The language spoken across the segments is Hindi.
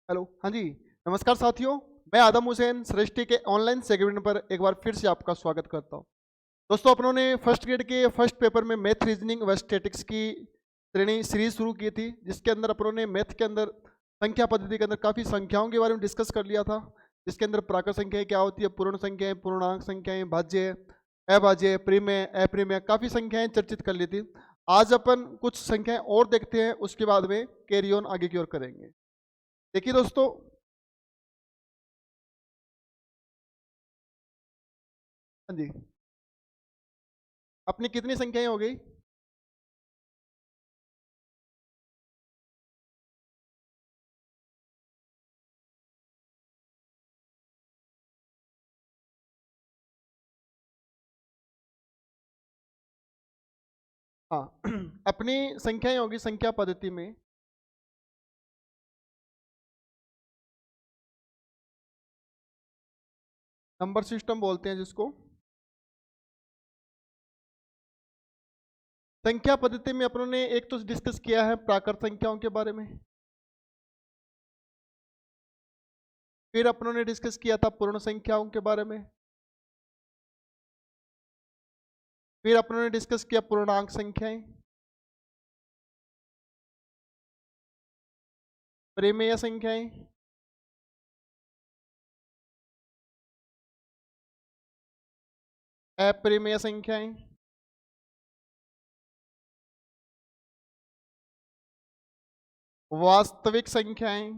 हेलो, हाँ जी। नमस्कार साथियों, मैं आदम हुसैन सृष्टि के ऑनलाइन सेगमेंट पर एक बार फिर से आपका स्वागत करता हूँ। दोस्तों, अपनों ने फर्स्ट ग्रेड के फर्स्ट पेपर में मैथ रीजनिंग व स्टैटिक्स की श्रेणी सीरीज शुरू की थी, जिसके अंदर अपनों ने मैथ के अंदर संख्या पद्धति के अंदर काफ़ी संख्याओं के बारे में डिस्कस कर लिया था। जिसके अंदर प्राकृत संख्याएं क्या होती है, पूर्ण संख्याएं, पूर्णांक संख्याएं, भाज्य, अभाज्य, प्रिमेय, अप्रिमेय, काफ़ी संख्याएं चर्चित कर ली थी। आज अपन कुछ संख्याएं और देखते हैं, उसके बाद में कैरी ऑन आगे की ओर करेंगे। देखिए दोस्तों, हाँ जी, अपनी कितनी संख्याएं हो गई? हाँ अपनी संख्याएं होगी संख्या पद्धति में। नंबर सिस्टम बोलते हैं जिसको। संख्या पद्धति में अपनों ने एक तो डिस्कस किया है प्राकृत संख्याओं के बारे में, फिर अपनों ने डिस्कस किया था पूर्ण संख्याओं के बारे में, फिर अपनों ने डिस्कस किया पूर्णांक संख्याएं, प्रेमेय संख्याएं, अप्रेमेय संख्याएं, वास्तविक संख्याएं,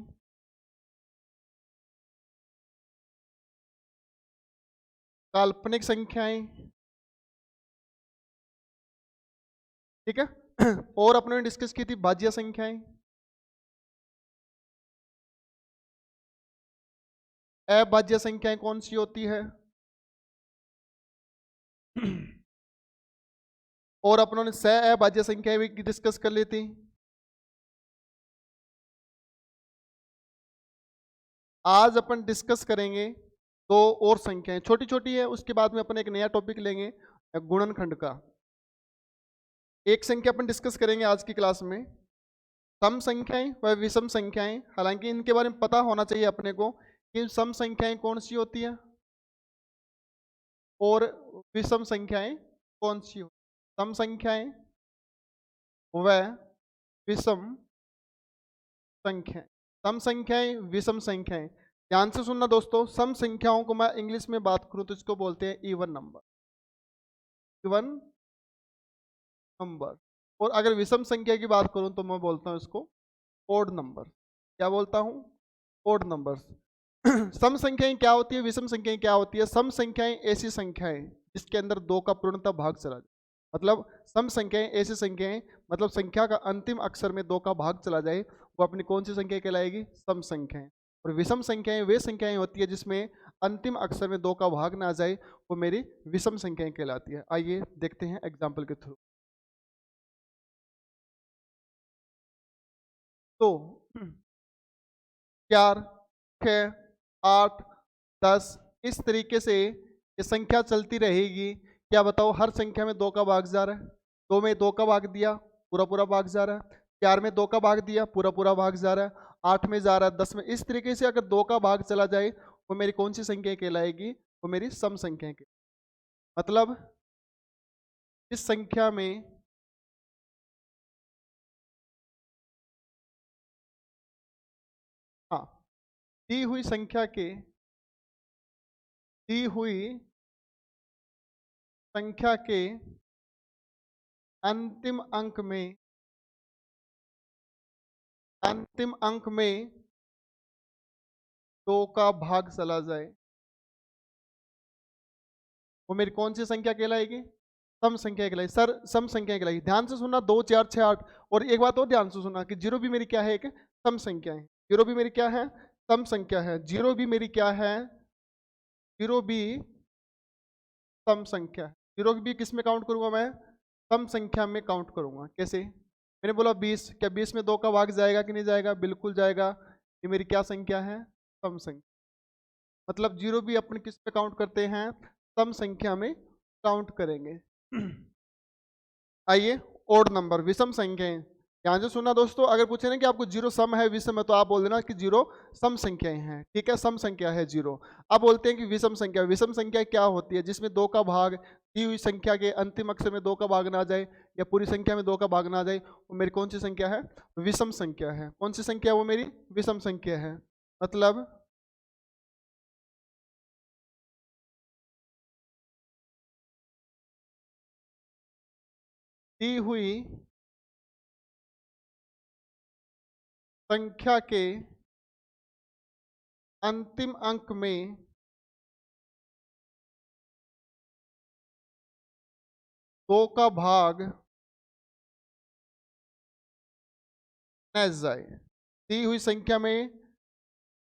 काल्पनिक संख्याएं। ठीक है और अपनों ने डिस्कस की थी भाज्य संख्याएं। अभाज्य संख्याएं कौन सी होती है? और अपनों ने सह अभाज्य संख्याएं भी डिस्कस कर ली थी। आज अपन डिस्कस करेंगे दो और संख्याएं, छोटी छोटी है, उसके बाद में अपन एक नया टॉपिक लेंगे गुणनखंड का। एक संख्या अपन डिस्कस करेंगे आज की क्लास में, सम संख्याएं व विषम संख्याएं। हालांकि इनके बारे में पता होना चाहिए अपने को कि सम संख्याएं कौन सी होती है और विषम संख्याएं कौन सी हो। सम संख्याएं व विषम संख्याएं, सम संख्याएं, विषम संख्याएं। ध्यान से सुनना दोस्तों, सम संख्याओं को मैं इंग्लिश में बात करूं तो इसको बोलते हैं इवन नंबर, इवन नंबर। और अगर विषम संख्या की बात करूं तो मैं बोलता हूं इसको ओड नंबर। क्या बोलता हूं? Odd numbers. सम संख्याएं क्या होती है, विषम संख्याएं क्या होती है? सम संख्याएं ऐसी संख्याएं जिसके अंदर दो का पूर्णतः भाग चला जाए। मतलब सम संख्याएं ऐसी संख्याएं, मतलब संख्या का अंतिम अक्षर में दो का भाग चला जाए, वो अपनी कौन सी संख्या कहलाएगी? सम संख्याएं। और विषम संख्याएं वे संख्याएं होती है जिसमें अंतिम अक्षर में दो का भाग ना आ जाए, वो मेरी विषम संख्याएं कहलाती है। आइए देखते हैं एग्जाम्पल के थ्रू। तो 4, 6, 8, 10 इस तरीके से ये संख्या चलती रहेगी। क्या बताओ, हर संख्या में दो का भाग जा रहा है। दो में दो का भाग दिया, पूरा पूरा भाग जा रहा है। 4 में दो का भाग दिया, पूरा पूरा भाग जा रहा है। 8 में जा रहा है, 10 में। इस तरीके से अगर दो का भाग चला जाए, वो मेरी कौन सी संख्या कहलाएगी? वो मेरी सम संख्या के। मतलब इस संख्या में, हाँ, दी हुई संख्या के, दी हुई संख्या के अंतिम अंक में, अंतिम अंक में दो का भाग चला जाए, वो मेरी कौन सी संख्या कहलाएगी? सम संख्या कहलाएगी। सर, सम संख्या कहलाएगी। ध्यान से सुनना, 2, 4, 6, 8। और एक बात और ध्यान से सुनना कि जीरो भी मेरी क्या है? एक सम संख्या है। जीरो भी मेरी क्या है? सम संख्या है। जीरो भी मेरी क्या है? जीरो भी सम संख्या है। जीरो भी किस में काउंट करूंगा मैं? सम संख्या में काउंट करूंगा। कैसे? मैंने बोला 20, क्या 20 में दो का भाग जाएगा कि नहीं जाएगा? बिल्कुल जाएगा। ये मेरी क्या संख्या है? सम संख्या। मतलब जीरो भी अपन किस पे काउंट करते हैं? सम संख्या में काउंट करेंगे। आइए, ओड नंबर, विषम संख्याएं। ध्यान से सुनना दोस्तों, अगर पूछे ना कि आपको जीरो सम है विषम है तो आप बोल देना कि जीरो सम संख्याएं हैं, ठीक है, सम संख्या है जीरो। अब बोलते हैं कि विषम संख्या क्या होती है? जिसमें दो का भाग दी हुई संख्या के अंतिम अक्षर में दो का भाग ना जाए या पूरी संख्या में दो का भाग ना जाए, वो मेरी कौन सी संख्या है? विषम संख्या है। कौन सी संख्या? वो मेरी विषम संख्या है। मतलब दी हुई संख्या के अंतिम अंक में दो का भाग न जाए। दी हुई संख्या में,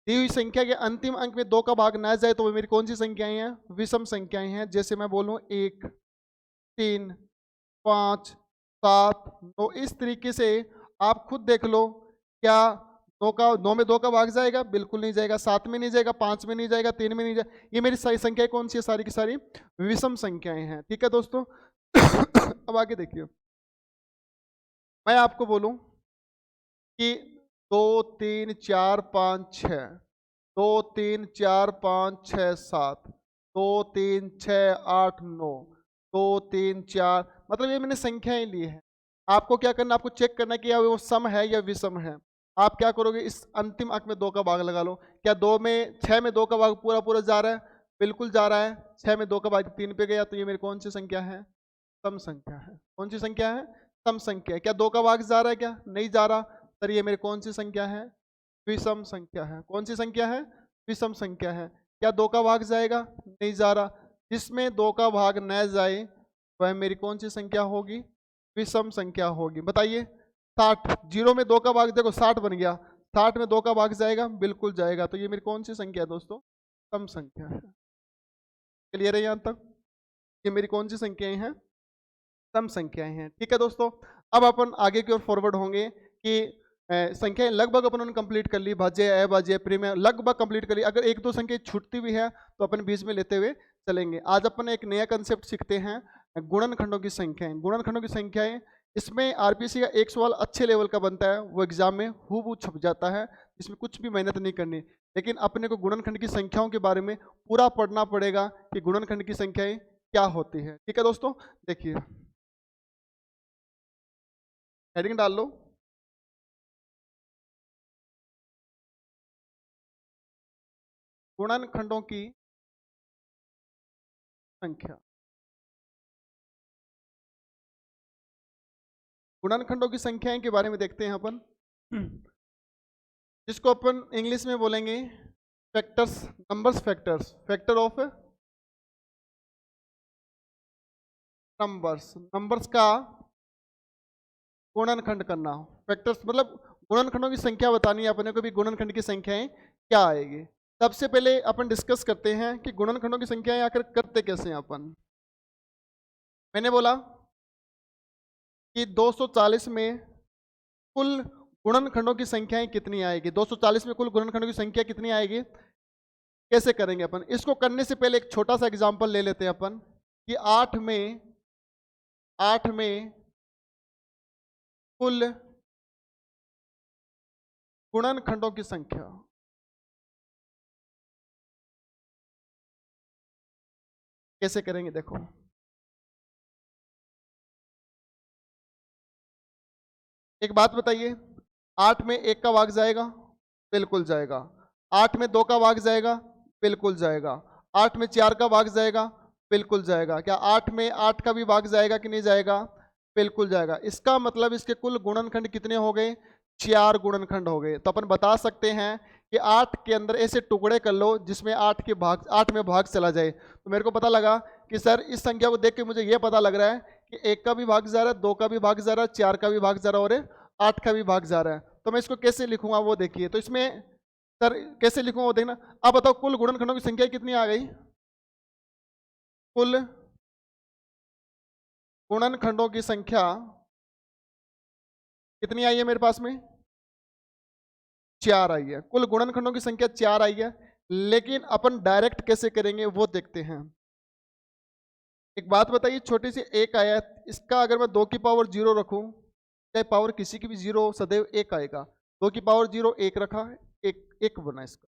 दी हुई संख्या के अंतिम अंक में दो का भाग न जाए तो वो मेरी कौन सी संख्याएं हैं? विषम संख्याएं हैं। जैसे मैं बोलूं 1, 3, 5, 7, 9, इस तरीके से आप खुद देख लो। क्या नौ में दो का भाग जाएगा? बिल्कुल नहीं जाएगा। 7 में नहीं जाएगा, 5 में नहीं जाएगा, 3 में नहीं जाएगा। ये मेरी सारी संख्याएं कौन सी है? सारी की सारी विषम संख्याएं हैं, ठीक है दोस्तों। अब आगे देखिए, मैं आपको बोलूं कि 2, 3, 4, 5, 6, 2, 3, 4, 5, 6, 7, 2, 3, 6, 8, 9, 2, 3, 4, मतलब ये मैंने संख्याएं ली है। आपको क्या करना? आपको चेक करना कि या वो सम है या विषम है। आप क्या करोगे? इस अंतिम अंक में दो का भाग लगा लो। क्या 6 में दो का भाग पूरा पूरा जा रहा है? बिल्कुल जा रहा है। 6 में दो का भाग 3 पे गया तो ये मेरी कौन सी संख्या है? सम संख्या है। कौन सी संख्या है? सम संख्या है। क्या दो का भाग जा रहा है? क्या नहीं जा रहा? सर ये मेरी कौन सी संख्या है? विषम संख्या है। कौन सी संख्या है? विषम संख्या है। क्या दो का भाग जाएगा? नहीं जा रहा। जिसमें दो का भाग न जाए वह मेरी कौन सी संख्या होगी? विषम संख्या होगी। बताइए। 60, जीरो में दो का भाग, देखो 60 बन गया, 60 में दो का भाग जाएगा? बिल्कुल जाएगा। तो ये मेरी कौन सी संख्या है दोस्तों? सम संख्या है। क्लियर है यहाँ तक? ये मेरी कौन सी संख्याएं हैं? सम संख्याएं हैं, ठीक है दोस्तों। अब अपन आगे की ओर फॉरवर्ड होंगे कि संख्याएं लगभग अपन ने कंप्लीट कर ली, भाज्य, अभाज्य, प्रीमेय लगभग कंप्लीट कर ली। अगर एक दो संख्या छूटती भी है तो अपन बीच में लेते हुए चलेंगे। आज अपन एक नया कंसेप्ट सीखते हैं, गुणनखंडों की संख्याएं। गुणनखंडों की संख्याएं, इसमें आरपीएससी का एक सवाल अच्छे लेवल का बनता है, वो एग्जाम में हूबहू छप जाता है, इसमें कुछ भी मेहनत नहीं करनी। लेकिन अपने को गुणनखंड की संख्याओं के बारे में पूरा पढ़ना पड़ेगा कि गुणनखंड की संख्याएं क्या होती है, ठीक है दोस्तों। देखिए, हेडिंग डाल लो, गुणनखंडों की संख्या। गुणनखंडों की संख्याएं के बारे में देखते हैं अपन, जिसको अपन इंग्लिश में बोलेंगे factors, numbers factors, factor of numbers, numbers का गुणनखंड करना। फैक्टर्स मतलब गुणनखंडों की संख्या बतानी है अपने को भी, गुणनखंड की संख्याएं क्या आएगी। सबसे पहले अपन डिस्कस करते हैं कि गुणनखंडों की संख्याएं आकर करते कैसे हैं अपन। मैंने बोला कि 240 में कुल गुणनखंडों की संख्याएं कितनी आएगी? 240 में कुल गुणनखंडों की संख्या कितनी आएगी? कैसे करेंगे अपन इसको? करने से पहले एक छोटा सा एग्जांपल ले लेते हैं अपन कि 8 में कुल गुणनखंडों की संख्या। कैसे करेंगे देखो, एक बात बताइए, 8 में 1 का भाग जाएगा? बिल्कुल जाएगा। 8 में 2 का भाग जाएगा? बिल्कुल जाएगा। 8 में 4 का भाग जाएगा? बिल्कुल जाएगा। क्या 8 में 8 का भी भाग जाएगा कि नहीं जाएगा? बिल्कुल जाएगा। इसका मतलब इसके कुल गुणनखंड कितने हो गए? 4 गुणनखंड हो गए। तो अपन बता सकते हैं कि 8 के अंदर ऐसे टुकड़े कर लो जिसमें 8 में भाग चला जाए। तो मेरे को पता लगा कि सर इस संख्या को देख के मुझे ये पता लग रहा है कि 1 का भी भाग जा रहा है, 2 का भी भाग जा रहा है, 4 का भी भाग जा रहा है और 8 का भी भाग जा रहा है। तो मैं इसको कैसे लिखूंगा वो देखिए। तो इसमें सर कैसे लिखूंगा वो देखना। अब बताओ कुल गुणनखंडों की संख्या कितनी आ गई? कुल गुणनखंडों की संख्या कितनी आई है मेरे पास में? 4 आई है। कुल गुणनखंडों की संख्या 4 आई है। लेकिन अपन डायरेक्ट कैसे करेंगे वो देखते हैं। एक बात बताइए, छोटी सी 1 आया है, इसका अगर मैं 2 की पावर 0 रखूं चाहे पावर किसी की भी 0 सदैव 1 आएगा। 2 की पावर 0 1 रखा है, 1 बना इसका।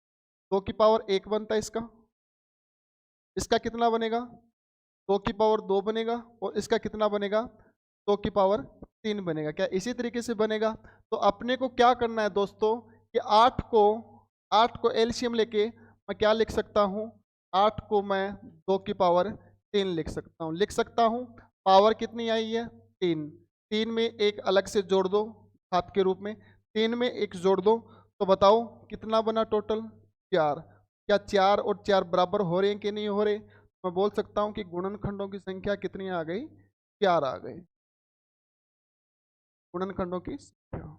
2 की पावर 1 बनता है इसका। इसका कितना बनेगा? 2 की पावर 2 बनेगा और इसका कितना बनेगा? 2 की पावर 3 बनेगा। क्या इसी तरीके से बनेगा? तो अपने को क्या करना है दोस्तों कि 8 को एलसीएम लेके मैं क्या लिख सकता हूँ? 8 को मैं 2 की पावर 3 लिख सकता हूँ। पावर कितनी आई है? 3। 3 में एक अलग से जोड़ दो घात के रूप में, 3 में एक जोड़ दो, तो बताओ कितना बना टोटल? 4। क्या 4 और 4 बराबर हो रहे हैं कि नहीं हो रहे? मैं बोल सकता हूं कि गुणनखंडों की संख्या कितनी आ गई? 4 आ गई। गुणनखंडों की संख्या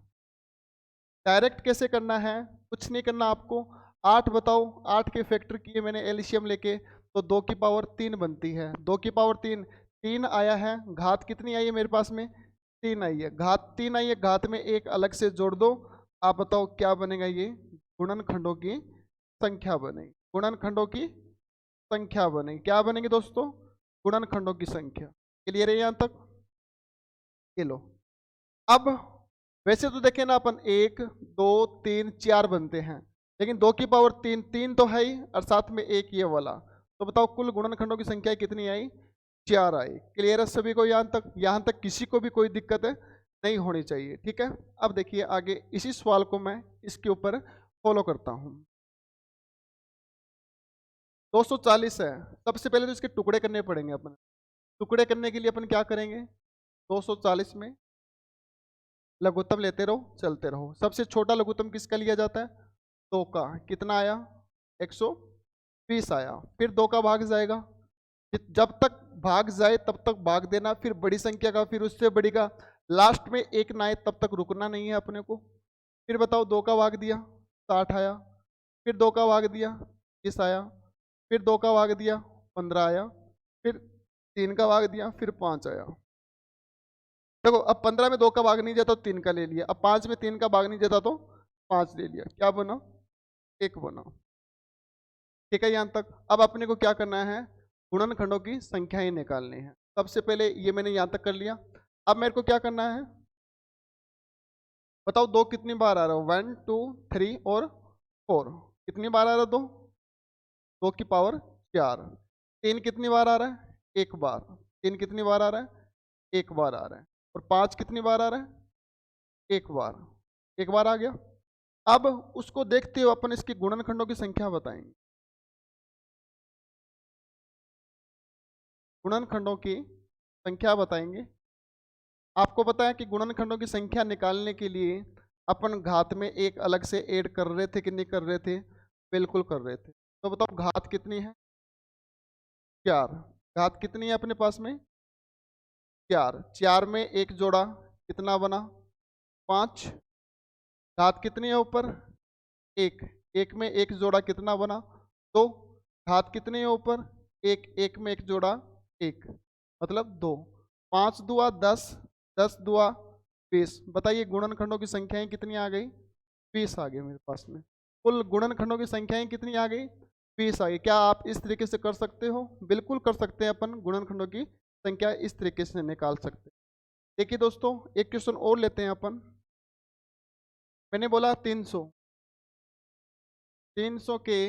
डायरेक्ट कैसे करना है? कुछ नहीं करना आपको। 8 बताओ, 8 के फैक्टर किए मैंने एलसीएम लेके, तो 2 की पावर 3 बनती है। 2 की पावर 3 आया है। घात कितनी आई है मेरे पास में? 3 आई है। घात 3 आई है, घात में एक अलग से जोड़ दो। आप बताओ क्या बनेगा? ये गुणनखंडों की संख्या बनेगी। गुणनखंडों की संख्या बनेगी। क्या बनेगी दोस्तों? गुणनखंडों की संख्या। क्लियर है यहाँ तक? ये लो। अब वैसे तो देखें ना अपन 1 2 3 4 बनते हैं, लेकिन 2 की पावर 3 तो है ही और साथ में एक ये वाला, तो बताओ कुल गुणनखंडों की संख्या कितनी आई? 4 आई। क्लियर है सभी को यहाँ तक? यहाँ तक किसी को भी कोई दिक्कत नहीं होनी चाहिए। ठीक है, अब देखिए आगे इसी सवाल को मैं इसके ऊपर फॉलो करता हूँ। 240 है। सबसे पहले तो इसके टुकड़े करने पड़ेंगे अपन। टुकड़े करने के लिए अपन क्या करेंगे? 240 में लघुत्तम लेते रहो, चलते रहो। सबसे छोटा लघुत्तम किसका लिया जाता है? 2 का। कितना आया? 120 आया। फिर 2 का भाग जाएगा, जब तक भाग जाए तब तक भाग देना, फिर बड़ी संख्या का, फिर उससे बड़ी का, लास्ट में एक ना आए तब तक रुकना नहीं है अपने को। फिर बताओ 2 का भाग दिया 60 आया, फिर 2 का भाग दिया 30 आया, फिर 2 का भाग दिया 15 आया, फिर 3 का भाग दिया, फिर 5 आया। देखो अब 15 में 2 का भाग नहीं जाता तो 3 का ले लिया, अब 5 में 3 का भाग नहीं जाता तो 5 ले लिया। क्या बना? 1 बना। ठीक है यहाँ तक? अब अपने को क्या करना है? गुणनखंडों की संख्याएं निकालनी है। सबसे पहले ये मैंने यहाँ तक कर लिया। अब मेरे को क्या करना है? बताओ 2 कितनी बार आ रहा है? 1 2 3 और 4। कितनी बार आ रहा है 2? 2 की पावर 4। 3 कितनी बार आ रहा है? 1 बार। 3 कितनी बार आ रहा है? 1 बार आ रहा है। और 5 कितनी बार आ रहा है? 1 बार। 1 बार आ गया। अब उसको देखते हुए अपन इसकी गुणनखंडों की संख्या बताएंगे। गुणनखंडों की संख्या बताएंगे। आपको पता है कि गुणनखंडों की संख्या निकालने के लिए अपन घात में एक अलग से ऐड कर रहे थे कि नहीं कर रहे थे? बिल्कुल कर रहे थे। तो बताओ घात कितनी है? 4। घात कितनी है अपने पास में? 4। 4 में एक जोड़ा कितना बना? 5। घात कितनी है ऊपर? 1। 1 में एक जोड़ा कितना बना? 2। घात कितनी है ऊपर? 1। 1 में एक जोड़ा 1 मतलब 2। 5 दुआ 10, 10 दुआ 20। बताइए गुणनखंडों की संख्याएं कितनी आ गई? 20 आ गई मेरे पास में। कुल गुणनखंडों की संख्याएं कितनी आ गई? 20 आ गई। क्या आप इस तरीके से कर सकते हो? बिल्कुल कर सकते हैं। अपन गुणनखंडों की संख्या इस तरीके से निकाल सकते हैं। देखिए दोस्तों एक क्वेश्चन और लेते हैं अपन। मैंने बोला 300। 300 के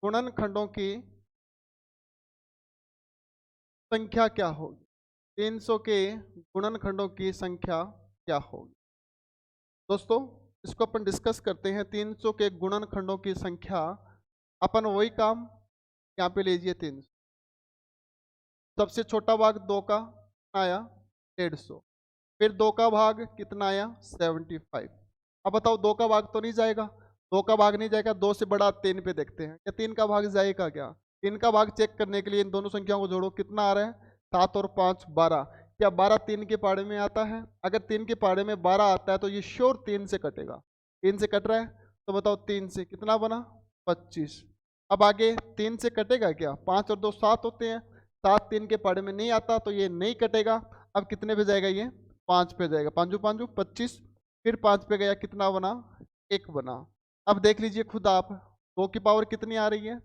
गुणनखंडों की संख्या क्या होगी? 300 के गुणनखंडों की संख्या क्या होगी? दोस्तों इसको अपन डिस्कस करते हैं। 300 के गुणनखंडों की संख्या, अपन वही काम यहाँ पे लीजिए। 300 सबसे छोटा भाग 2 का आया 150, फिर 2 का भाग कितना आया? 75। अब बताओ 2 का भाग तो नहीं जाएगा? 2 का भाग नहीं जाएगा। 2 से बड़ा 3 पे देखते हैं, क्या 3 का भाग जाएगा? क्या 3 का भाग चेक करने के लिए इन दोनों संख्याओं को जोड़ो, कितना आ रहा है? 7 और 5 12। क्या 12 3 के पाड़े में आता है? अगर 3 के पाड़े में 12 आता है तो ये श्योर 3 से कटेगा। 3 से कट रहा है तो बताओ 3 से कितना बना? 25। अब आगे 3 से कटेगा क्या? 5 और 2 7 होते हैं। 7 3 के पाड़े में नहीं आता तो ये नहीं कटेगा। अब कितने पे जाएगा? ये 5 पे जाएगा। 5 5 25। फिर 5 पे गया, कितना बना? 1 बना। अब देख लीजिए खुद आप, 2 की पावर कितनी आ रही है?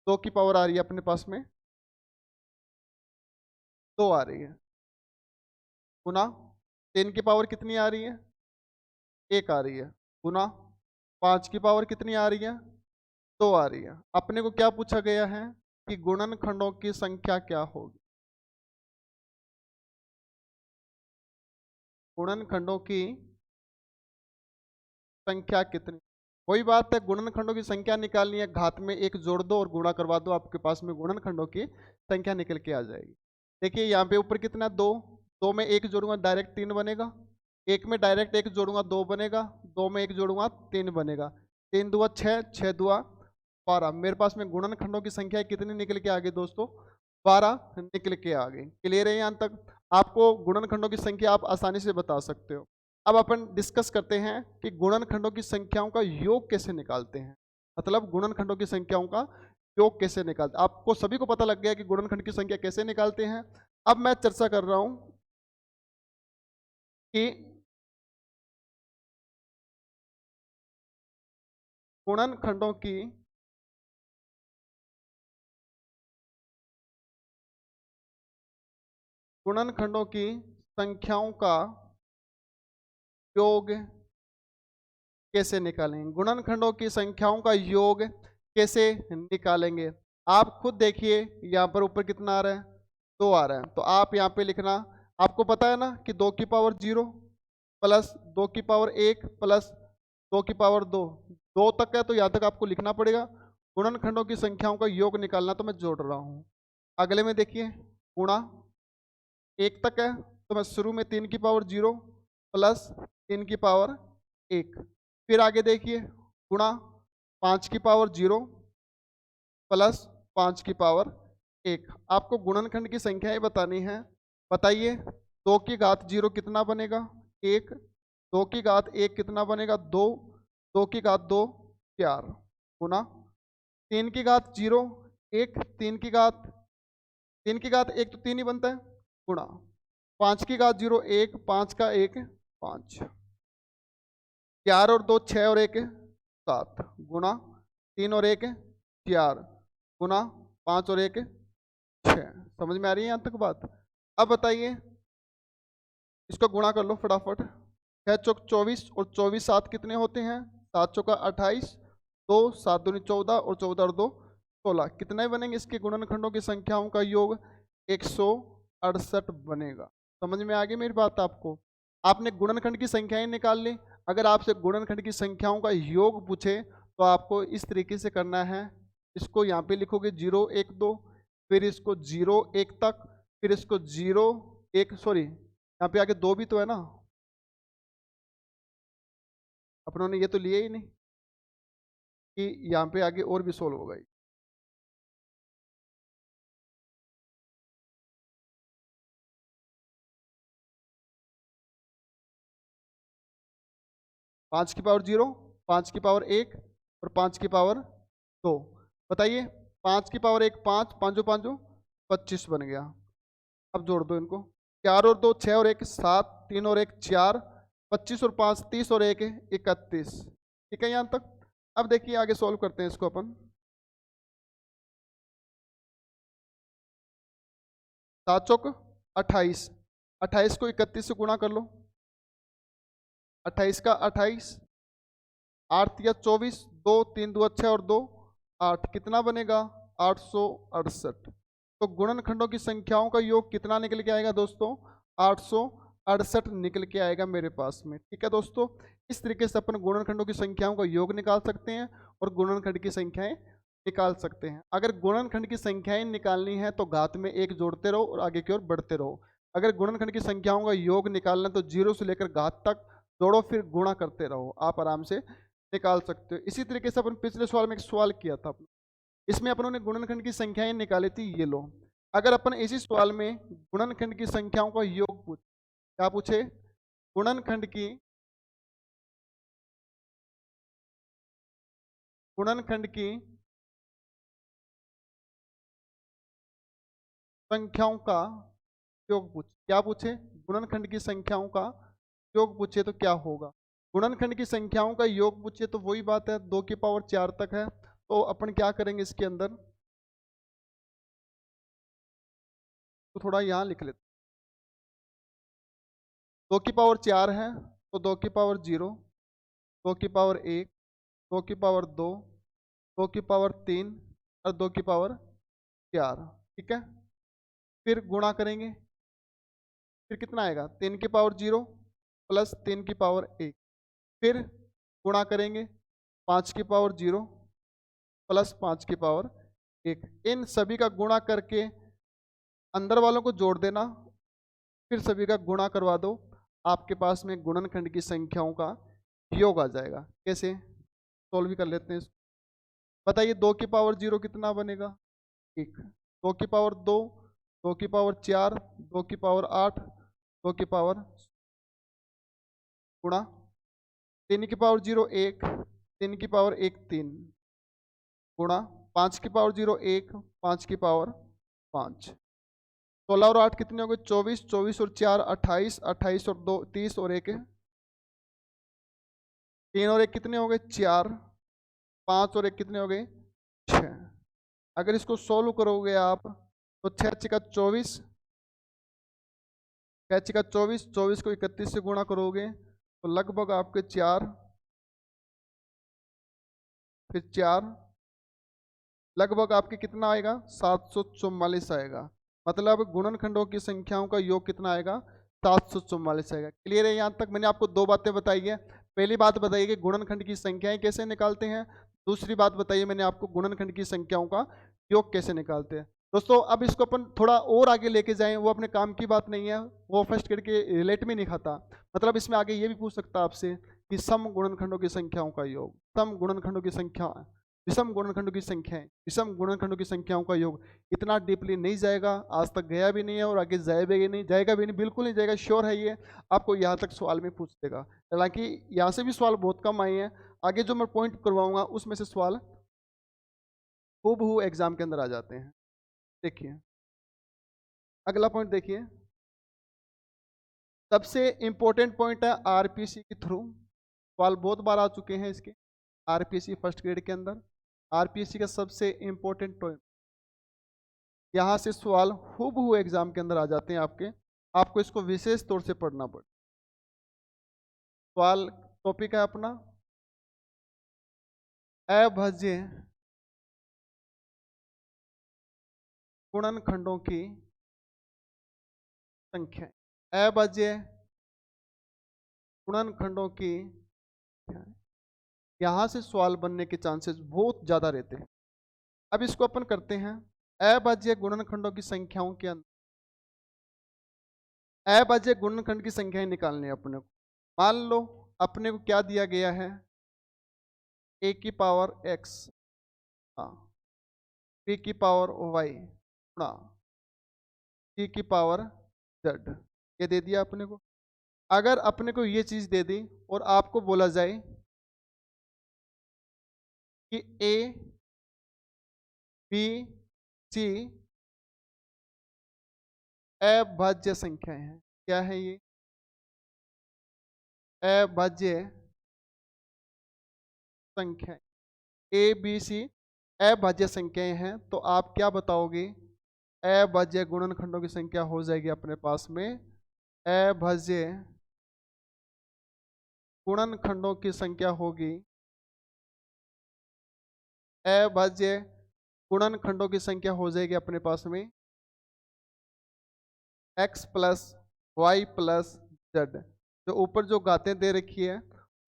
2 की पावर आ रही है अपने पास में 2 आ रही है। गुना 10 की पावर कितनी आ रही है, 1 आ रही है, गुना 5 की पावर कितनी आ रही है, 2 आ रही है। अपने को क्या पूछा गया है कि गुणनखंडों की संख्या क्या होगी, गुणनखंडों की संख्या कितनी। वही बात है, गुणनखंडों की संख्या निकालनी है, घात में 1 जोड़ दो और गुणा करवा दो, आपके पास में गुणनखंडों की संख्या निकल के आ जाएगी। देखिए यहाँ पे ऊपर कितना, 2, 2 में 1 जोड़ूंगा डायरेक्ट 3 बनेगा, 1 में डायरेक्ट 1 जोड़ूंगा 2 बनेगा, 2 में 1 जोड़ूंगा 3 बनेगा, 3 दुआ 6, 6 दुआ 12। मेरे पास में गुणनखंडों की संख्या कितनी निकल के आ गई दोस्तों, 12 निकल के आ गई। क्लियर है यहाँ तक, आपको गुणनखंडों की संख्या आप आसानी से बता सकते हो। अब अपन डिस्कस करते हैं कि गुणनखंडों की संख्याओं का योग कैसे निकालते हैं, मतलब गुणनखंडों की संख्याओं का योग कैसे निकालते हैं। आपको सभी को पता लग गया कि गुणनखंड की संख्या कैसे निकालते हैं। अब मैं चर्चा कर रहा हूं कि गुणनखंडों की गुणनखंडों की संख्याओं का योग कैसे निकालेंगे, गुणनखंडों की संख्याओं का योग कैसे निकालेंगे। आप खुद देखिए यहाँ पर ऊपर कितना आ रहा है, 2 आ रहा है, तो आप यहाँ पे लिखना, आपको पता है ना कि 2 की पावर 0 प्लस 2 की पावर 1 प्लस 2 की पावर 2, 2 तक है तो यहाँ तक आपको लिखना पड़ेगा। गुणनखंडों की संख्याओं का योग निकालना, तो मैं जोड़ रहा हूँ। अगले में देखिए गुणा 1 तक है तो मैं शुरू में 3 की पावर 0 प्लस 3 की पावर 1, फिर आगे देखिए गुणा 5 की पावर 0 प्लस 5 की पावर 1। आपको गुणनखंड की संख्याएं बतानी है, बताइए। 2 की घात 0 कितना बनेगा, 1, 2 की घात 1 कितना बनेगा, 2, 2 की घात 2 4, गुणा 3 की घात 0 1, 3 की घात 1 तो 3 ही बनता है, गुणा 5 की घात 0 1, 5 का 1 5, 4 और 2 6 और 1 7, गुणा 3 और 1 4, गुणा 5 और 1 6। समझ में आ रही है यहाँ तक बात। अब बताइए, इसको गुणा कर लो फटाफट। 6 चौक 24 और 24 7 कितने होते हैं, 7 चौका 28, 2 7 दूनी 14 और 14 और 2 16। कितने बनेंगे इसके गुणनखंडों की संख्याओं का योग, 168 बनेगा। समझ में आ गई मेरी बात आपको। आपने गुणनखंड की संख्याएं निकाल ली। अगर आपसे गुणनखंड की संख्याओं का योग पूछे तो आपको इस तरीके से करना है, इसको यहाँ पे लिखोगे 0 1 2, फिर इसको 0 1 तक, फिर इसको 0 1, सॉरी यहाँ पे आगे 2 भी तो है ना, अपनों ने ये तो लिया ही नहीं कि यहाँ पे आगे और भी सोल्व होगा। 5 की पावर 0, 5 की पावर 1 और 5 की पावर 2। बताइए 5 की पावर 1 5, 5 5 25 बन गया। अब जोड़ दो इनको, 4 और 2 6 और 1 7, 3 और 1 4, 25 और 5 30 और 1 31। ठीक है यहाँ तक। अब देखिए आगे सॉल्व करते हैं इसको अपन। 7 चौक 28, 28 को 31 से गुणा कर लो, 28 का 28, 8 या 24, 2 3 2 6 और 2 8, कितना बनेगा 868। तो गुणनखंडों की संख्याओं का योग कितना निकल के आएगा दोस्तों, 868 निकल के आएगा मेरे पास में। ठीक है दोस्तों, इस तरीके से अपन गुणनखंडों की संख्याओं का योग निकाल सकते हैं और गुणनखंड की संख्याएं निकाल सकते हैं। अगर गुणनखंड की संख्याएं निकालनी है तो घात में 1 जोड़ते रहो और आगे की ओर बढ़ते रहो। अगर गुणनखंड की संख्याओं का योग निकालना है तो 0 से लेकर घात तक जोड़ो, फिर गुणा करते रहो, आप आराम से निकाल सकते हो। इसी तरीके से अपन पिछले सवाल में एक सवाल किया था, इसमें अपनों ने गुणनखंड की संख्याएं निकाली थी, ये लो। अगर अपन इसी सवाल में गुणनखंड की संख्याओं का योग पूछे, क्या पूछे, गुणनखंड की संख्याओं का योग पूछे, क्या पूछे, गुणनखंड की संख्याओं का योग पूछे तो क्या होगा। गुणनखंड की संख्याओं का योग पूछे तो वही बात है, 2 की पावर 4 तक है, तो अपन क्या करेंगे इसके अंदर, तो थोड़ा यहाँ लिख लेते, 2 की पावर 4 है तो 2 की पावर 0, 2 की पावर 1, 2 की पावर 2, 2 की पावर 3 और 2 की पावर 4। ठीक है, फिर गुणा करेंगे, फिर कितना आएगा 3 की पावर 0 प्लस 3 की पावर 1, फिर गुणा करेंगे 5 की पावर 0 प्लस 5 की पावर 1। इन सभी का गुणा करके अंदर वालों को जोड़ देना, फिर सभी का गुणा करवा दो, आपके पास में गुणनखंड की संख्याओं का योग आ जाएगा। कैसे सोल्व भी कर लेते हैं इसको। बताइए 2 की पावर 0 कितना बनेगा 1, 2 की पावर 2, 2 की पावर 4, 2 की पावर 8, 2 की पावर गुणा 3 की पावर 0 1, 3 की पावर 1 3, गुणा 5 की पावर 0 1, 5 की पावर 5। 16 और 8 कितने हो गए 24, 24 और 4 28, 28 और 2 30 और 1 3 और 1 कितने हो गए 4, 5 और 1 कितने हो गए 6। अगर इसको सोल्व करोगे आप तो 6 छिका 24, 6 छिका 24, 24 को 31 से गुणा करोगे तो लगभग आपके 4, फिर 4, लगभग आपके कितना आएगा 744 आएगा। मतलब गुणनखंडों की संख्याओं का योग कितना आएगा 744 आएगा। क्लियर है यहाँ तक? मैंने आपको दो बातें बताई है। पहली बात बताइए कि गुणनखंड की संख्याएं कैसे निकालते हैं, दूसरी बात बताइए मैंने आपको गुणनखंड की संख्याओं का योग कैसे निकालते हैं। दोस्तों अब इसको अपन थोड़ा और आगे लेके जाएं, वो अपने काम की बात नहीं है, वो फर्स्ट ग्रेड के रिलेट में नहीं खाता। मतलब इसमें आगे ये भी पूछ सकता है आपसे कि सम गुणनखंडों की संख्याओं का योग, सम गुणनखंडों की संख्या, विषम गुणनखंडों की संख्याएं, विषम गुणनखंडों की संख्याओं का योग। इतना डीपली नहीं जाएगा, आज तक गया भी नहीं है और आगे जाएगा भी नहीं, बिल्कुल नहीं जाएगा, श्योर है ये। आपको यहाँ तक सवाल में पूछ देगा। हालांकि यहाँ से भी सवाल बहुत कम आए हैं, आगे जो मैं पॉइंट करवाऊंगा उसमें से सवाल हूबहू एग्जाम के अंदर आ जाते हैं। देखिए अगला पॉइंट देखिए, सबसे इंपॉर्टेंट पॉइंट है आरपीसी के थ्रू। सवाल बहुत बार आ चुके हैं इसके आरपीसी फर्स्ट ग्रेड के अंदर। आरपीसी का सबसे इंपॉर्टेंट पॉइंट, यहाँ से सवाल हूबहू एग्जाम के अंदर आ जाते हैं आपके, आपको इसको विशेष तौर से पढ़ना पड़े। सवाल टॉपिक है अपना अभाज्य गुणनखंडों की संख्या। अभाज्य गुणनखंडों की, यहाँ से सवाल बनने के चांसेस बहुत ज्यादा रहते हैं। अब इसको अपन करते हैं अभाज्य गुणनखंडों की संख्याओं के अंदर, अभाज्य गुणनखंड की संख्याएं निकालनी है अपने को। मान लो अपने को क्या दिया गया है a की पावर x, p की पावर y गुणा c की पावर z, ये दे दिया अपने को। अगर अपने को ये चीज दे दी और आपको बोला जाए कि a b c अभाज्य संख्याएं हैं, क्या है ये अभाज्य संख्या, ए बी सी अभाज्य संख्याएं हैं, तो आप क्या बताओगे अभाज्य गुणनखंडों की संख्या हो जाएगी अपने पास में अभाज्य गुणनखंडों की संख्या होगी, अभाज्य गुणनखंडों की संख्या हो जाएगी अपने पास में x plus Y plus Z. जो ऊपर जो गातें दे रखी है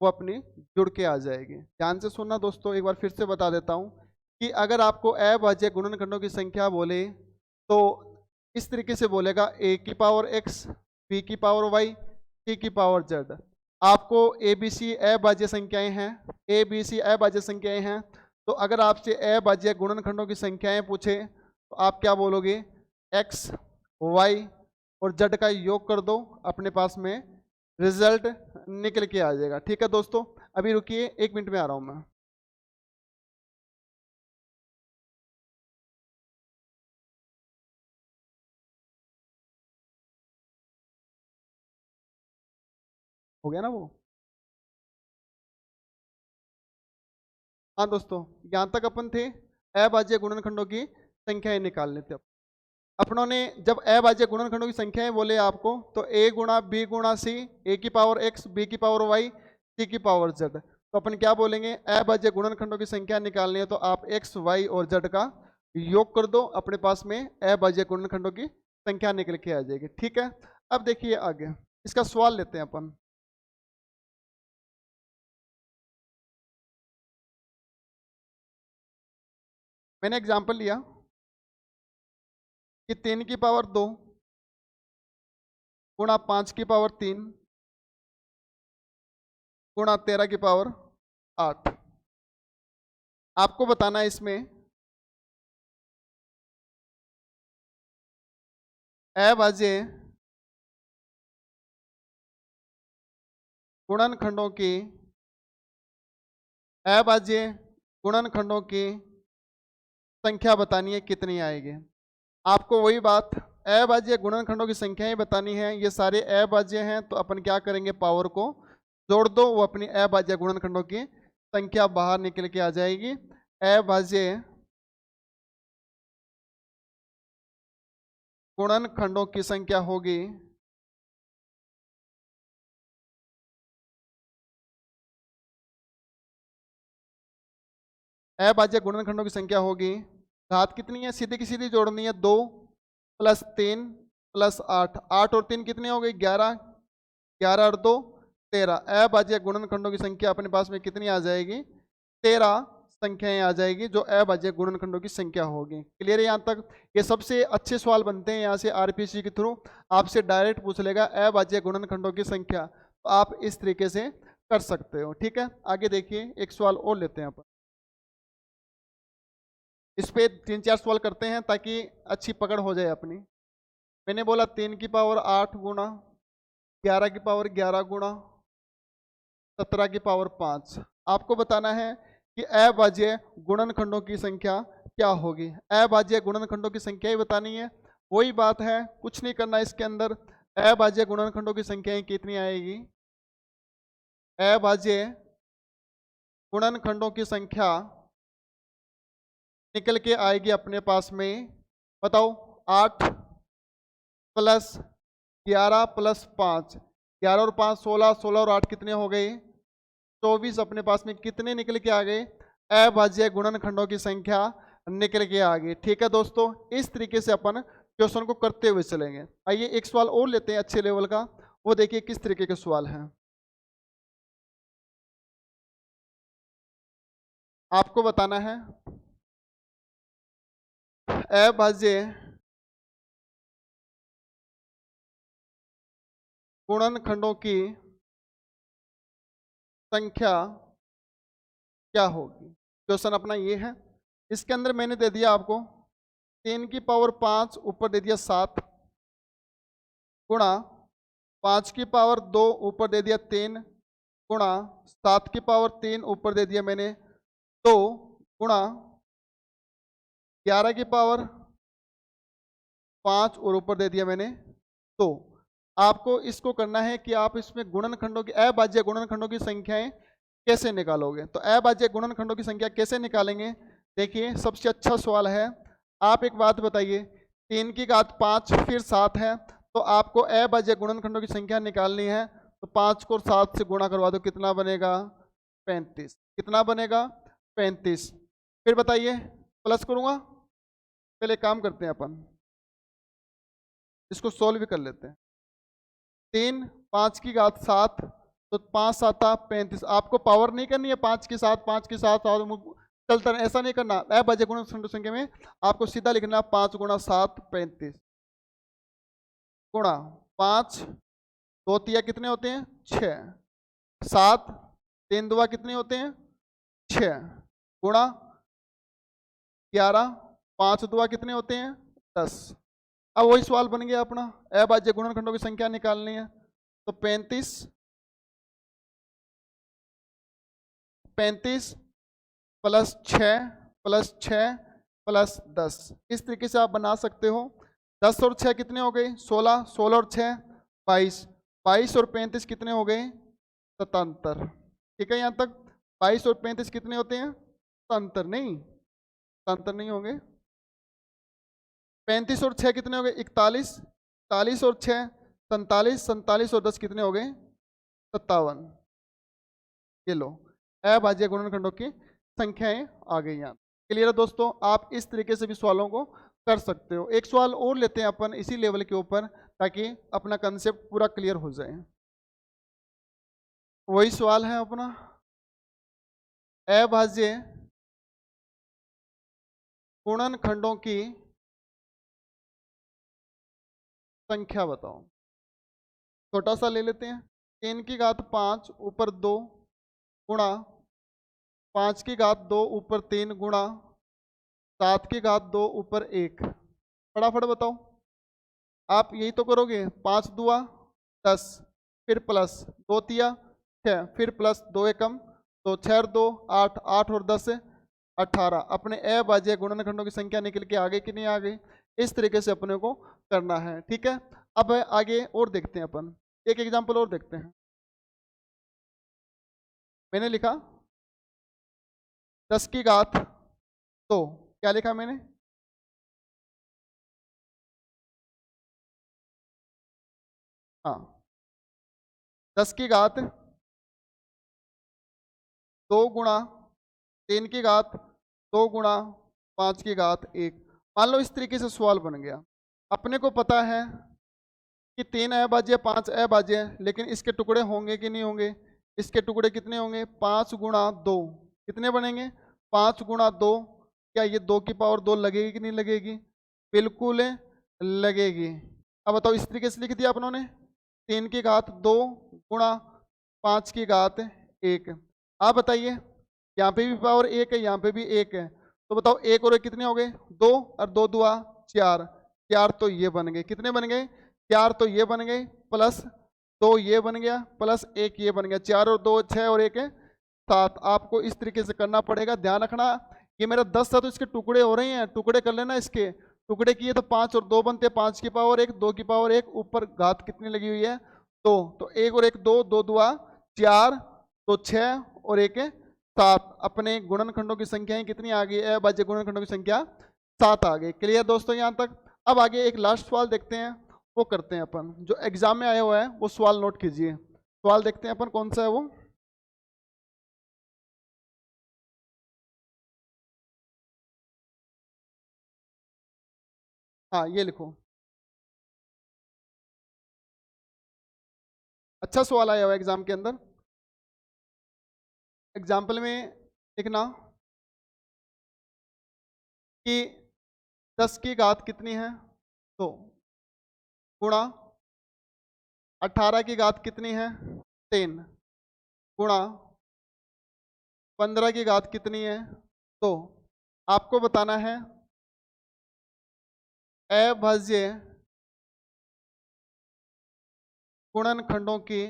वो अपनी जुड़ के आ जाएगी। ध्यान से सुनना दोस्तों, एक बार फिर से बता देता हूं कि अगर आपको अभाज्य गुणनखंडों की संख्या बोले तो इस तरीके से बोलेगा a की पावर x, b की पावर y, c की पावर z। आपको ए बी सी अभाज्य संख्याएं हैं, ए बी सी अभाज्य संख्याएं हैं, तो अगर आपसे अभाज्य गुणनखंडों की संख्याएं पूछे तो आप क्या बोलोगे x, y और z का योग कर दो, अपने पास में रिजल्ट निकल के आ जाएगा। ठीक है दोस्तों, अभी रुकिए 1 मिनट में आ रहा हूं मैं। हो गया ना वो? हाँ दोस्तों, यहां तक अपन थे अभाज्य गुणनखंडों की संख्याएं निकालने थे। अपनों ने जब अभाज्य गुणनखंडों की संख्या है बोले आपको, तो a गुणा b गुणा c, a की पावर x, b की पावर y, c की पावर z, तो अपन क्या बोलेंगे, अभाज्य गुणनखंडों की संख्या निकालनी है तो आप x, y और z का योग कर दो, अपने पास में अभाज्य गुणनखंडों की संख्या निकल के आ जाएगी। ठीक है, अब देखिए आगे इसका सवाल लेते हैं अपन। मैंने एग्जांपल लिया कि 3 की पावर 2 गुणा 5 की पावर 3 गुणा 13 की पावर 8। आपको बताना है इसमें अभाज्य गुणनखंडों की अभाज्य गुणनखंडों की संख्या बतानी है, कितनी आएगी। आपको वही बात, अभाज्य गुणनखंडों की संख्याएं बतानी है, ये सारे अभाज्य हैं तो अपन क्या करेंगे, पावर को जोड़ दो, वो अपनी अभाज्य गुणनखंडों की संख्या बाहर निकल के आ जाएगी। अभाज्य गुणनखंडों की संख्या होगी अभाज्य गुणनखंडों की संख्या होगी, घात कितनी है, सीधी की सीधी जोड़नी है, 2 + 3 + 8, 8 और 3 कितने हो गए, 11, 11 और 2 13। अभाज्य गुणनखंडों की संख्या अपने पास में कितनी आ जाएगी, 13 संख्याएं आ जाएगी जो अभाज्य गुणनखंडों की संख्या होगी। क्लियर है यहाँ तक। ये सबसे अच्छे सवाल बनते हैं यहाँ से आरपीसी के थ्रू, आपसे डायरेक्ट पूछ लेगा अभाज्य गुणनखंडों की संख्या, तो आप इस तरीके से कर सकते हो। ठीक है, आगे देखिए एक सवाल और लेते हैं अपन, इस पे 3-4 सवाल करते हैं ताकि अच्छी पकड़ हो जाए अपनी। मैंने बोला 3 की पावर 8 गुणा 11 की पावर 11 गुणा 17 की पावर 5। आपको बताना है कि अभाज्य गुणनखंडों की संख्या क्या होगी। अभाज्य गुणनखंडों की संख्या ही बतानी है, वही बात है, कुछ नहीं करना इसके अंदर। अभाज्य गुणनखंडों की संख्याएं कितनी आएगी, अभाज्य गुणनखंडों की संख्या निकल के आएगी अपने पास में, बताओ, 8 + 11 + 5, 11 और 5 16, 16 और 8 कितने हो गए, 24। अपने पास में कितने निकल के आ गए, अभाज्य गुणनखंडों की संख्या निकल के आ गई। ठीक है दोस्तों, इस तरीके से अपन क्वेश्चन को करते हुए चलेंगे। आइए एक सवाल और लेते हैं अच्छे लेवल का, वो देखिए किस तरीके के सवाल हैं। आपको बताना है अभाज्य गुणनखंडों की संख्या क्या होगी। क्वेश्चन अपना ये है, इसके अंदर मैंने दे दिया आपको 3 की पावर 5 ऊपर दे दिया 7 गुणा 5 की पावर 2 ऊपर दे दिया 3 गुणा 7 की पावर 3 ऊपर दे दिया मैंने 2 गुणा 11 की पावर 5 और ऊपर दे दिया मैंने 2। आपको इसको करना है कि आप इसमें गुणनखंडों की अभाज्य गुणनखंडों की संख्याएं कैसे निकालोगे। तो अभाज्य गुणनखंडों की संख्या कैसे निकालेंगे, देखिए सबसे अच्छा सवाल है। आप एक बात बताइए, 3 की घात 5 फिर 7 है, तो आपको अभाज्य गुणनखंडों की संख्या निकालनी है, तो 5 को 7 से गुणा करवा दो, कितना बनेगा, 35। कितना बनेगा, 35। फिर बताइए, प्लस करूँगा, पहले काम करते हैं अपन, इसको सोल्व भी कर लेते हैं। 3 5 की घात 7, तो 5 7 35। आपको पावर नहीं करनी है 5 के साथ, 5 के साथ चलता है, ऐसा नहीं करना। अभाज्य गुणनखंड संख्या में आपको सीधा लिखना 5 गुणा 7 35 गुणा 5 2 तिया कितने होते हैं, 6, 7 3 दुआ कितने होते हैं, 6 गुणा 11 5 दुआ कितने होते हैं, 10। अब वही सवाल बन गया अपना, अभाज्य गुणनखंडों की संख्या निकालनी है, तो 35 + 6 + 6 + 10, इस तरीके से आप बना सकते हो। 10 और 6 कितने हो गए, 16, 16 और 6 22, 22 और 35 कितने हो गए, 77। ठीक है, यहाँ तक 22 और 35 कितने होते हैं, 77 नहीं, 77 नहीं होंगे। 35 और 6 कितने हो गए? 41, 41 और 6 47, 47 और 10 कितने हो गए? 57। ये लो, अभाज्य गुणनखंडों की संख्याएं आ गई यहाँ। क्लियर है दोस्तों? आप इस तरीके से भी सवालों को कर सकते हो। एक सवाल और लेते हैं अपन इसी लेवल के ऊपर, ताकि अपना कंसेप्ट पूरा क्लियर हो जाए। वही सवाल है अपना, अभाज्य गुणनखंडों की संख्या बताओ। छोटा सा ले लेते हैं, 3 की घात 5 ऊपर 2 गुणा 5 की घात 2 ऊपर 3 गुणा 7 की घात 2 ऊपर 1। फटाफट बताओ, आप यही तो करोगे। 5 दुआ 10, फिर प्लस 2 तिया 6, फिर प्लस 2 एकम तो 6 और 2 8, 8 और 10 18। अपने अभाज्य गुणनखंडों की संख्या निकल के आ गई कि नहीं आ गई? इस तरीके से अपने को करना है। ठीक है, अब आगे और देखते हैं अपन, एक एग्जाम्पल और देखते हैं। मैंने लिखा 10 की घात 2, क्या लिखा मैंने? हाँ, 10 की घात 2 गुणा 3 की घात 2 गुणा 5 की घात 1। मान लो इस तरीके से सवाल बन गया। अपने को पता है कि 3 अभाज्य 5 अभाज्य है, लेकिन इसके टुकड़े होंगे कि नहीं होंगे? इसके टुकड़े कितने होंगे? 5 गुणा 2 कितने बनेंगे? 5 गुणा 2। क्या ये 2 की पावर 2 लगेगी कि नहीं लगेगी? बिल्कुल लगेगी। अब बताओ, इस तरीके से लिख दिया अपनों ने, 3 की घात 2 गुणा 5 की घात 1। आप बताइए, यहाँ पे भी पावर 1 है, यहाँ पे भी 1 है, तो बताओ 1 और 1 कितने हो गए? 2 और 2 दुआ 4, 4 तो ये बन गए। कितने बन गए? 4 तो ये बन गए, प्लस 2 ये बन गया, प्लस 1 ये बन गया। 4 और 2 6 और 1 7। आपको इस तरीके से करना पड़ेगा। ध्यान रखना, ये मेरा 10 था तो इसके टुकड़े हो रहे हैं, टुकड़े कर लेना। इसके टुकड़े किए तो 5 और 2 बनते, 5 की पावर 1 2 की पावर 1 ऊपर घात कितनी लगी हुई है? 2। तो 1 और 1 2, 2 दुआ 4, तो 6 और 1 7। अपने गुणनखंडों की संख्याएं कितनी आ गई? अभाज्य गुणनखंडों की संख्या 7 आ गई। क्लियर दोस्तों यहाँ तक? अब आगे एक लास्ट सवाल देखते हैं, वो करते हैं अपन, जो एग्जाम में आया हुआ है वो सवाल नोट कीजिए। सवाल देखते हैं अपन, कौन सा है वो? हाँ, ये लिखो। अच्छा सवाल आया हुआ है एग्जाम के अंदर। एग्जाम्पल में लिखना कि 10 की घात कितनी है? 2 गुणा 18 की घात कितनी है? 3 गुणा 15 की घात कितनी है? 2। आपको बताना है अभाज्य गुणनखंडों की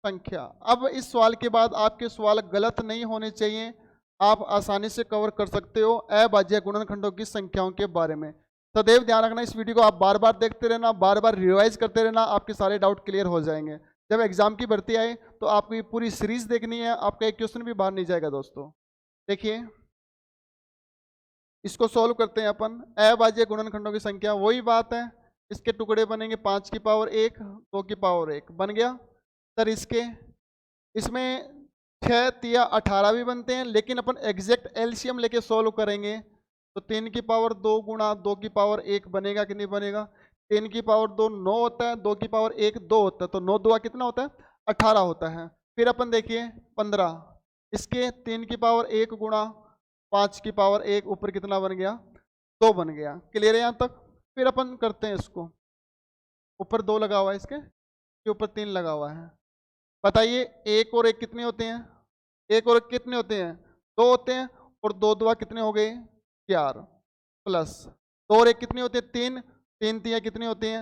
संख्या। अब इस सवाल के बाद आपके सवाल गलत नहीं होने चाहिए, आप आसानी से कवर कर सकते हो अभाज्य गुणनखंडों की संख्याओं के बारे में। सदैव ध्यान रखना, इस वीडियो को आप बार बार देखते रहना, बार बार रिवाइज करते रहना, आपके सारे डाउट क्लियर हो जाएंगे। जब एग्जाम की भर्ती आए तो आपको ये पूरी सीरीज देखनी है, आपका एक क्वेश्चन भी बाहर नहीं जाएगा दोस्तों। देखिए, इसको सॉल्व करते हैं अपन। अभाज्य गुणनखंडों की संख्या, वही बात है, इसके टुकड़े बनेंगे 5 की पावर 1 2 की पावर 1 बन गया सर। इसके इसमें 6 तिया 18 भी बनते हैं, लेकिन अपन एग्जैक्ट एलसीएम लेके सॉल्व करेंगे तो 3 की पावर 2 गुणा 2 की पावर 1 बनेगा कि नहीं बनेगा? 3 की पावर 2 9 होता है, 2 की पावर 1 2 होता है, तो 9 दुआ कितना होता है? 18 होता है। फिर अपन देखिए 15, इसके 3 की पावर 1 गुणा 5 की पावर 1 ऊपर कितना बन गया? 2 बन गया। क्लियर है यहाँ तक? फिर अपन करते हैं इसको, ऊपर 2 लगा हुआ है, इसके ऊपर 3 लगा हुआ है। बताइए, 1 और 1 कितने होते हैं? 1 और 1 कितने होते हैं? 2 होते हैं, और 2 दुआ कितने हो गए? 4, प्लस 2 और 1 कितने होते हैं? 3, 3 तिया कितने होते हैं?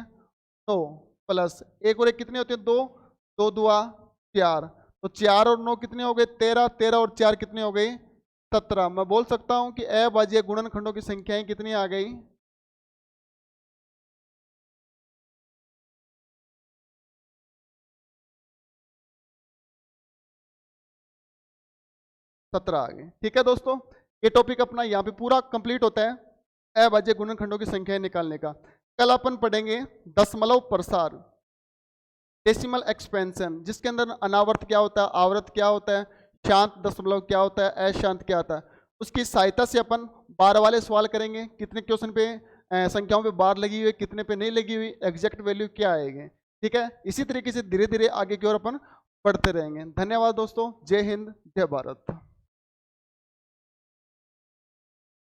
9, प्लस 1 और 1 कितने होते हैं? 2, 2 दुआ 4, तो 4 और 9 कितने हो गए? 13, 13 और 4 कितने हो गए? 17। मैं बोल सकता हूं कि अभाज्य गुणनखंडों की संख्याएं कितनी आ गई? 17 आ गई। ठीक है दोस्तों, ये टॉपिक अपना यहाँ पे पूरा कंप्लीट होता है। अभाज्य गुणनखंडों की संख्या निकालने का। कल अपन पढ़ेंगे दशमलव प्रसार, डेसिमल एक्सपेंशन, जिसके अंदर अनावर्त क्या होता है, आवर्त क्या होता है, शांत दशमलव क्या होता है, अशांत क्या होता है। उसकी सहायता से अपन बार वाले सवाल करेंगे, कितने क्वेश्चन पे संख्याओं पे बार लगी हुई, कितने पे नहीं लगी हुई, एग्जैक्ट वैल्यू क्या आएगी। ठीक है, इसी तरीके से धीरे धीरे आगे की ओर अपन बढ़ते रहेंगे। धन्यवाद दोस्तों, जय हिंद, जय भारत।